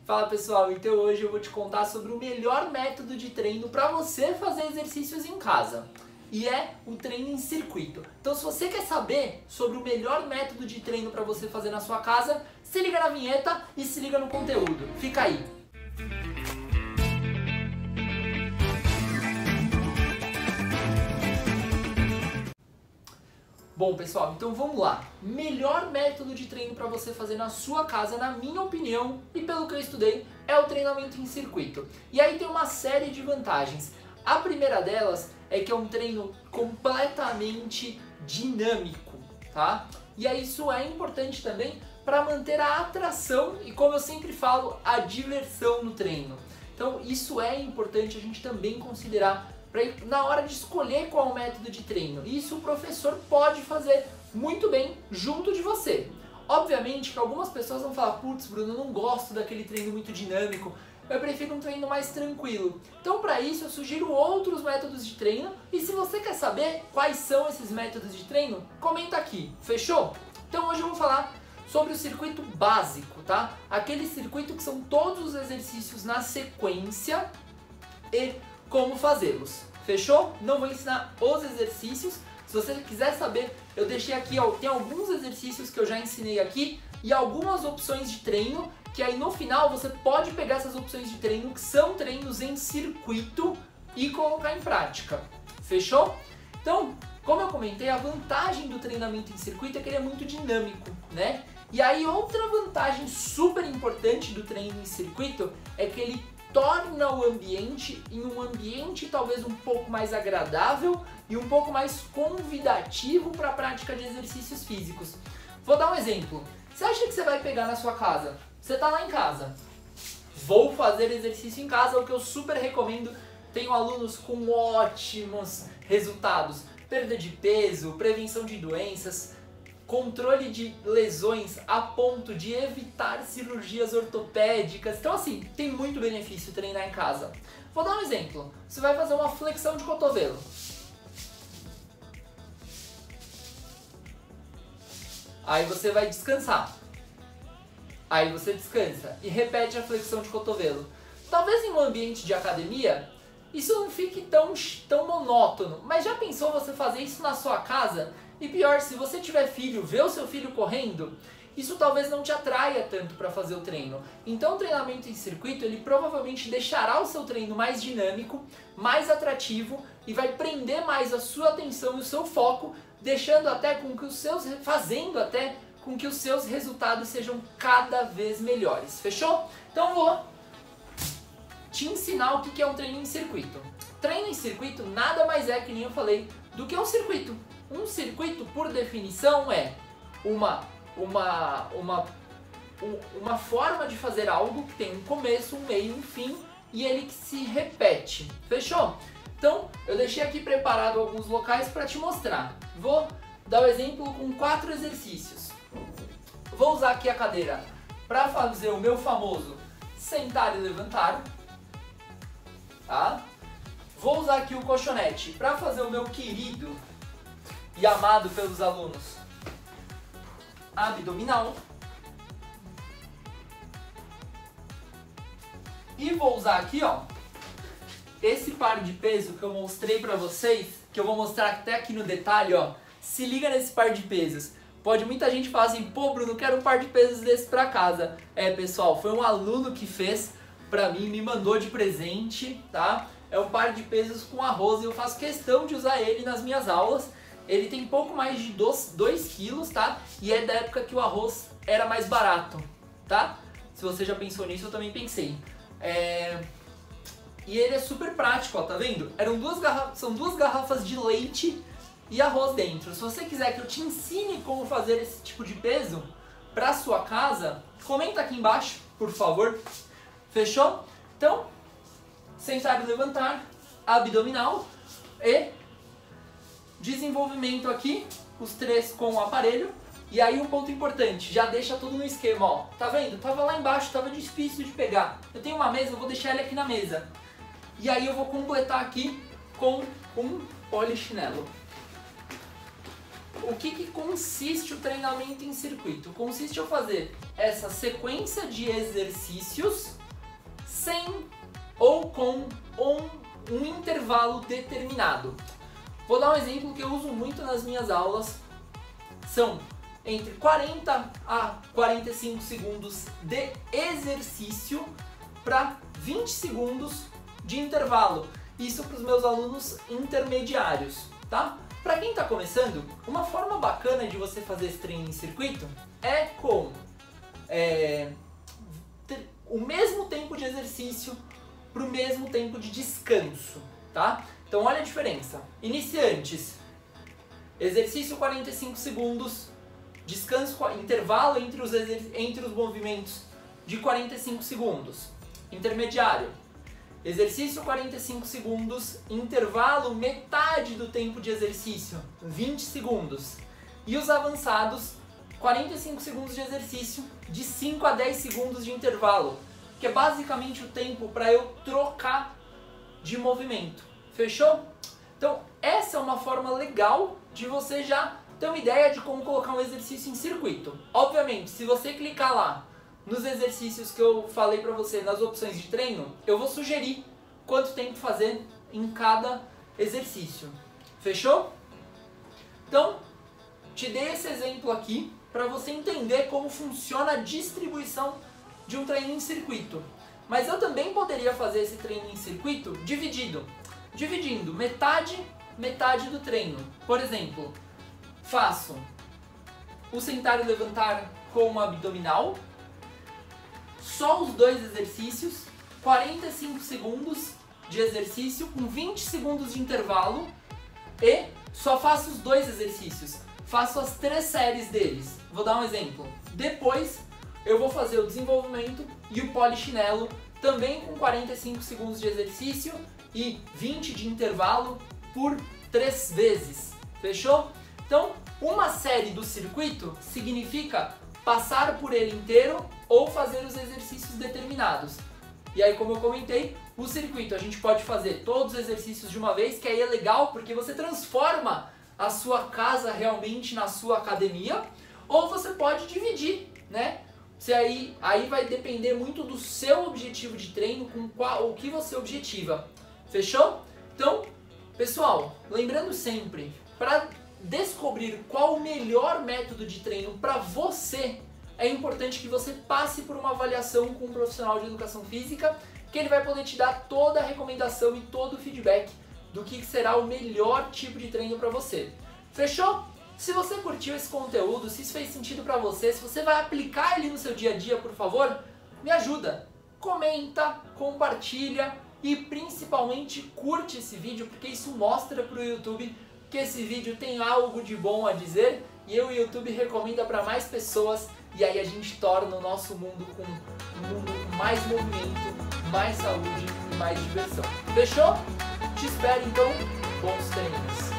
Fala pessoal, então hoje eu vou te contar sobre o melhor método de treino para você fazer exercícios em casa. E é o treino em circuito. Então se você quer saber sobre o melhor método de treino para você fazer na sua casa, se liga na vinheta e se liga no conteúdo. Fica aí! Bom pessoal, então vamos lá. Melhor método de treino para você fazer na sua casa, na minha opinião e pelo que eu estudei, é o treinamento em circuito. E aí tem uma série de vantagens. A primeira delas é que é um treino completamente dinâmico, tá? E aí isso é importante também para manter a atração e, como eu sempre falo, a diversão no treino. Então isso é importante a gente também considerar na hora de escolher qual método de treino. Isso o professor pode fazer muito bem junto de você. Obviamente que algumas pessoas vão falar: putz, Bruno, eu não gosto daquele treino muito dinâmico, eu prefiro um treino mais tranquilo. Então para isso eu sugiro outros métodos de treino, e se você quer saber quais são esses métodos de treino, comenta aqui, fechou? Então hoje eu vou falar sobre o circuito básico, tá? Aquele circuito que são todos os exercícios na sequência e como fazê-los, fechou? Não vou ensinar os exercícios. Se você quiser saber, eu deixei aqui, ó, tem alguns exercícios que eu já ensinei aqui e algumas opções de treino, que aí no final você pode pegar essas opções de treino, que são treinos em circuito, e colocar em prática, fechou? Então, como eu comentei, a vantagem do treinamento em circuito é que ele é muito dinâmico, né? E aí outra vantagem super importante do treino em circuito é que ele torna o ambiente em um ambiente talvez um pouco mais agradável e um pouco mais convidativo para a prática de exercícios físicos. Vou dar um exemplo. Você acha que você vai pegar na sua casa? Você está lá em casa. Vou fazer exercício em casa, o que eu super recomendo. Tenho alunos com ótimos resultados. Perda de peso, prevenção de doenças, controle de lesões a ponto de evitar cirurgias ortopédicas. Então assim, tem muito benefício treinar em casa. Vou dar um exemplo. Você vai fazer uma flexão de cotovelo. Aí você vai descansar. Aí você descansa e repete a flexão de cotovelo. Talvez em um ambiente de academia isso não fique tão monótono, mas já pensou você fazer isso na sua casa? E pior, se você tiver filho, ver o seu filho correndo, isso talvez não te atraia tanto para fazer o treino. Então o treinamento em circuito, ele provavelmente deixará o seu treino mais dinâmico, mais atrativo e vai prender mais a sua atenção e o seu foco, fazendo até com que os seus resultados sejam cada vez melhores. Fechou? Então vou te ensinar o que é um treino em circuito. Treino em circuito nada mais é, que nem eu falei, do que um circuito. Um circuito, por definição, é uma forma de fazer algo que tem um começo, um meio, um fim, e ele que se repete. Fechou? Então, eu deixei aqui preparado alguns locais para te mostrar. Vou dar o exemplo com 4 exercícios. Vou usar aqui a cadeira para fazer o meu famoso sentar e levantar. Tá? Vou usar aqui o colchonete para fazer o meu querido e amado pelos alunos abdominal. E vou usar aqui, ó, esse par de peso que eu mostrei pra vocês, que eu vou mostrar até aqui no detalhe, ó. Se liga nesse par de pesos. Pode muita gente falar assim: pô, Bruno, quero um par de pesos desse pra casa. É, pessoal, foi um aluno que fez pra mim, me mandou de presente, tá? É um par de pesos com arroz e eu faço questão de usar ele nas minhas aulas. Ele tem pouco mais de 2 quilos, tá? E é da época que o arroz era mais barato, tá? Se você já pensou nisso, eu também pensei. E ele é super prático, ó, tá vendo? São 2 garrafas de leite e arroz dentro. Se você quiser que eu te ensine como fazer esse tipo de peso pra sua casa, comenta aqui embaixo, por favor. Fechou? Então, sentar e levantar, abdominal e desenvolvimento aqui, os 3 com o aparelho. E aí um ponto importante, já deixa tudo no esquema, ó. Tá vendo? Tava lá embaixo, tava difícil de pegar. Eu tenho uma mesa, eu vou deixar ele aqui na mesa. E aí eu vou completar aqui com um polichinelo. o que consiste o treinamento em circuito? Consiste em eu fazer essa sequência de exercícios sem ou com um intervalo determinado. Vou dar um exemplo que eu uso muito nas minhas aulas. São entre 40 a 45 segundos de exercício para 20 segundos de intervalo. Isso para os meus alunos intermediários, tá? Para quem está começando, uma forma bacana de você fazer esse treino em circuito é com o mesmo tempo de exercício para o mesmo tempo de descanso, tá? Então olha a diferença. Iniciantes, exercício 45 segundos, descanso, intervalo entre os movimentos de 45 segundos. Intermediário, exercício 45 segundos, intervalo metade do tempo de exercício, 20 segundos. E os avançados, 45 segundos de exercício, de 5 a 10 segundos de intervalo, que é basicamente o tempo para eu trocar de movimento. Fechou? Então essa é uma forma legal de você já ter uma ideia de como colocar um exercício em circuito. Obviamente, se você clicar lá nos exercícios que eu falei para você, nas opções de treino, eu vou sugerir quanto tempo fazer em cada exercício. Fechou? Então, te dei esse exemplo aqui para você entender como funciona a distribuição de um treino em circuito. Mas eu também poderia fazer esse treino em circuito dividindo metade do treino. Por exemplo, faço o sentar e levantar com o abdominal, só os dois exercícios, 45 segundos de exercício com 20 segundos de intervalo e só faço os dois exercícios. Faço as 3 séries deles. Vou dar um exemplo. Depois eu vou fazer o desenvolvimento e o polichinelo também com 45 segundos de exercício e 20 de intervalo por 3 vezes. Fechou? Então, uma série do circuito significa passar por ele inteiro ou fazer os exercícios determinados. E aí, como eu comentei, o circuito a gente pode fazer todos os exercícios de uma vez, que aí é legal porque você transforma a sua casa realmente na sua academia, ou você pode dividir, né? Aí vai depender muito do seu objetivo de treino, com o que você objetiva. Fechou? Então, pessoal, lembrando sempre, para descobrir qual o melhor método de treino para você, é importante que você passe por uma avaliação com um profissional de educação física, que ele vai poder te dar toda a recomendação e todo o feedback do que será o melhor tipo de treino para você. Fechou? Se você curtiu esse conteúdo, se isso fez sentido para você, se você vai aplicar ele no seu dia a dia, por favor, me ajuda. Comenta, compartilha e principalmente curte esse vídeo, porque isso mostra para o YouTube que esse vídeo tem algo de bom a dizer e o YouTube recomenda para mais pessoas, e aí a gente torna o nosso mundo um mundo com mais movimento, mais saúde e mais diversão. Fechou? Te espero então, bons treinos!